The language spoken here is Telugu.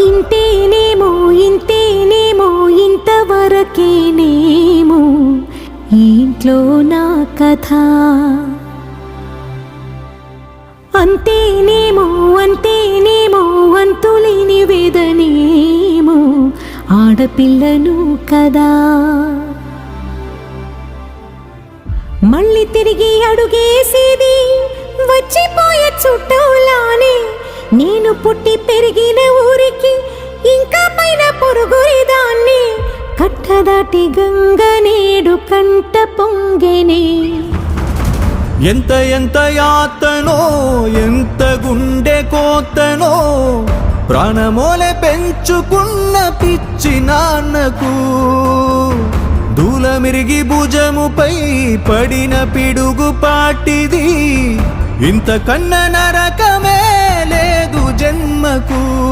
ఇంతేనేమో ఇంతేనేమో ఇంతవరకేనేమో ఇంట్లో నా కథ. అంతేనేమో అంతేనేమో అంతులేని వేదనేమో ఆడపిల్లను కదా. మళ్ళీ తిరిగి అడుగేసేది వచ్చిపోయే చుట్టూలానే. నేను పుట్టి పెరిగిన ఊరికి ఇంకా పైన పొరుగురిదాన్ని. కట్టదాటి గంగ నేడు కంట పొంగెనే. ఎంత ఎంత యాతనో ఎంత గుండె కోతనో ప్రాణమోలే పెంచుకున్న పిచ్చి నాన్నకు. దూలమిరిగి భుజముపై పడిన పిడుగు పాటిది. ఇంతకన్నా నరకమే లేదు జన్మకు.